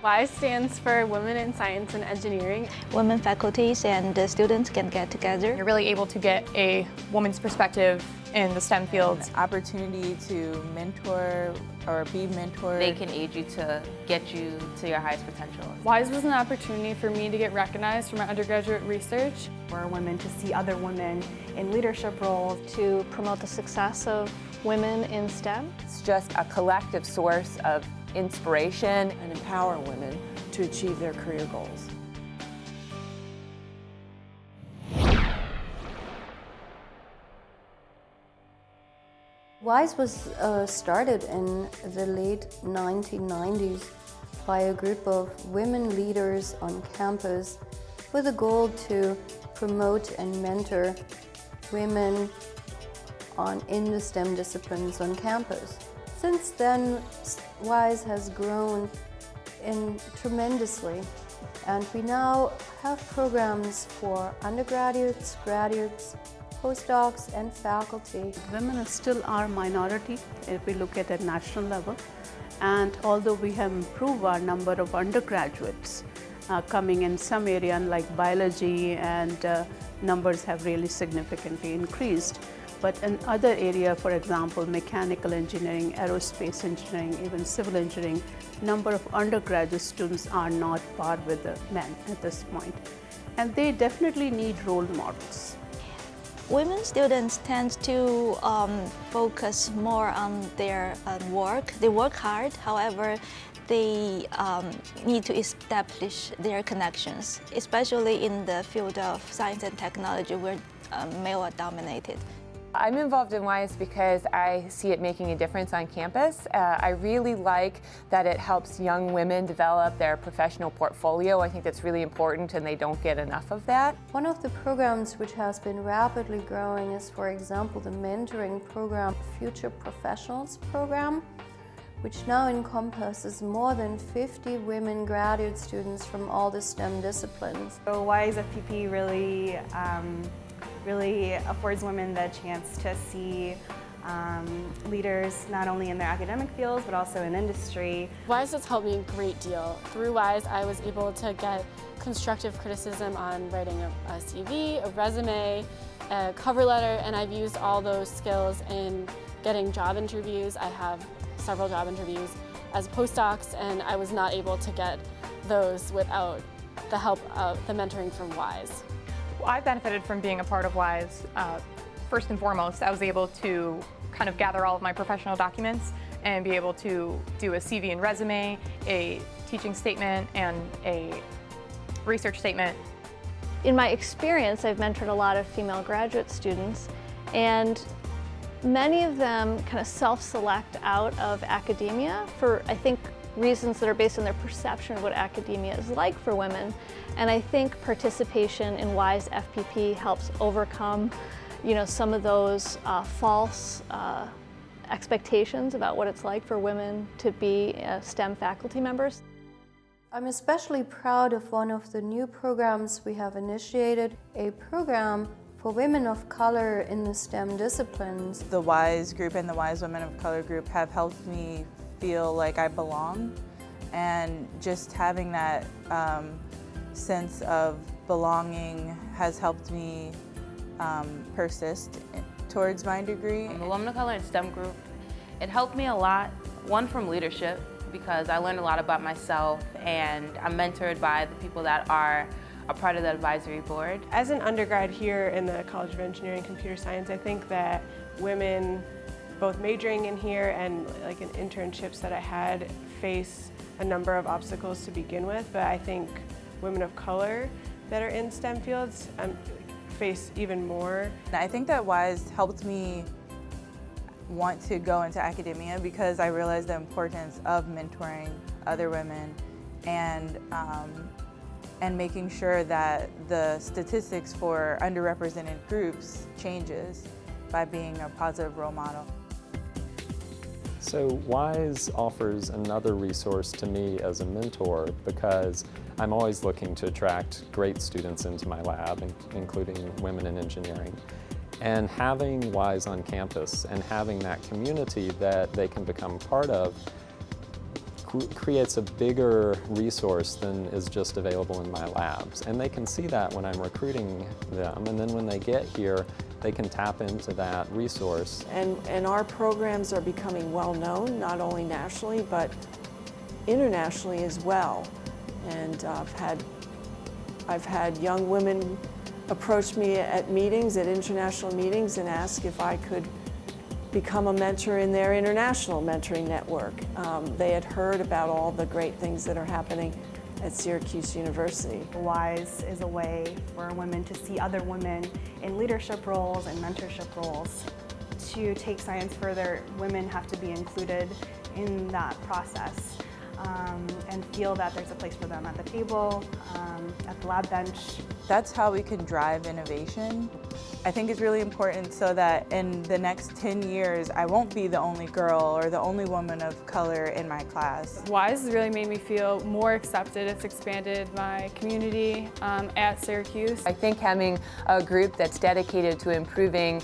WISE stands for Women in Science and Engineering. Women faculties and the students can get together. You're really able to get a woman's perspective in the STEM fields. An opportunity to mentor or be mentored. They can aid you to get you to your highest potential. WISE was an opportunity for me to get recognized for my undergraduate research. For women to see other women in leadership roles. To promote the success of women in STEM. It's just a collective source of inspiration and empower women to achieve their career goals. WISE was started in the late 1990s by a group of women leaders on campus with a goal to promote and mentor women in the STEM disciplines on campus. Since then, WISE has grown tremendously, and we now have programs for undergraduates, graduates, postdocs, and faculty. Women still are minority if we look at a national level, and although we have improved our number of undergraduates coming in some area like biology, and numbers have really significantly increased. But in other areas, for example, mechanical engineering, aerospace engineering, even civil engineering, number of undergraduate students are not par with the men at this point. And they definitely need role models. Women students tend to focus more on their work. They work hard, however, they need to establish their connections, especially in the field of science and technology where male are dominated. I'm involved in WISE because I see it making a difference on campus. I really like that it helps young women develop their professional portfolio. I think that's really important and they don't get enough of that. One of the programs which has been rapidly growing is, for example, the mentoring program, Future Professionals program, which now encompasses more than 50 women graduate students from all the STEM disciplines. So WISE FPP really affords women the chance to see leaders not only in their academic fields but also in industry. WISE has helped me a great deal. Through WISE, I was able to get constructive criticism on writing a CV, a resume, a cover letter, and I've used all those skills in getting job interviews. I have several job interviews as postdocs, and I was not able to get those without the help of the mentoring from WISE. I benefited from being a part of WISE. First and foremost, I was able to kind of gather all of my professional documents and be able to do a CV and resume, a teaching statement, and a research statement. In my experience, I've mentored a lot of female graduate students, and many of them kind of self-select out of academia for, I think, reasons that are based on their perception of what academia is like for women. And I think participation in WISE FPP helps overcome, some of those false expectations about what it's like for women to be STEM faculty members. I'm especially proud of one of the new programs we have initiated, a program for women of color in the STEM disciplines. The WISE group and the WISE Women of Color group have helped me feel like I belong, and just having that sense of belonging has helped me persist towards my degree. The Women of Color in STEM group, it helped me a lot, one from leadership, because I learned a lot about myself, and I'm mentored by the people that are a part of the advisory board. As an undergrad here in the College of Engineering and Computer Science, I think that women both majoring in here and in internships that I had face a number of obstacles to begin with, but I think women of color that are in STEM fields face even more. I think that WISE helped me want to go into academia because I realized the importance of mentoring other women and making sure that the statistics for underrepresented groups changes by being a positive role model. So WISE offers another resource to me as a mentor because I'm always looking to attract great students into my lab, including women in engineering. And having WISE on campus and having that community that they can become part of creates a bigger resource than is just available in my labs. And they can see that when I'm recruiting them, and then when they get here, they can tap into that resource. And our programs are becoming well known, not only nationally, but internationally as well. And I've had young women approach me at meetings, at international meetings, and ask if I could become a mentor in their international mentoring network. They had heard about all the great things that are happening at Syracuse University. WISE is a way for women to see other women in leadership roles and mentorship roles. To take science further, women have to be included in that process and feel that there's a place for them at the table, at the lab bench. That's how we can drive innovation. I think it's really important so that in the next 10 years, I won't be the only girl or the only woman of color in my class. WISE has really made me feel more accepted. It's expanded my community at Syracuse. I think having a group that's dedicated to improving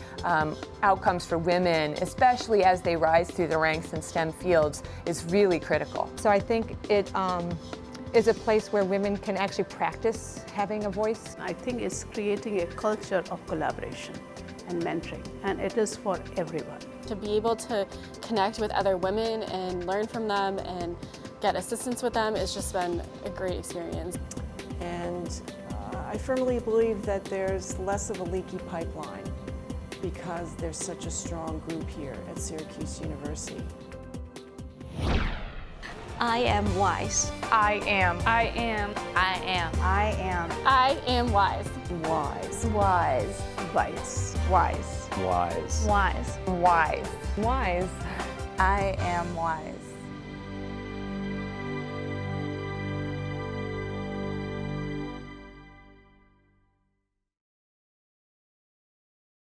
outcomes for women, especially as they rise through the ranks in STEM fields, is really critical. So I think it is a place where women can actually practice having a voice. I think it's creating a culture of collaboration and mentoring, and it is for everyone. To be able to connect with other women and learn from them and get assistance with them has just been a great experience. And I firmly believe that there's less of a leaky pipeline because there's such a strong group here at Syracuse University. I am wise. I am. I am. I am. I am. I am wise. Wise. Wise. Wise. Wise. Wise. Wise. Wise. Wise. I am wise.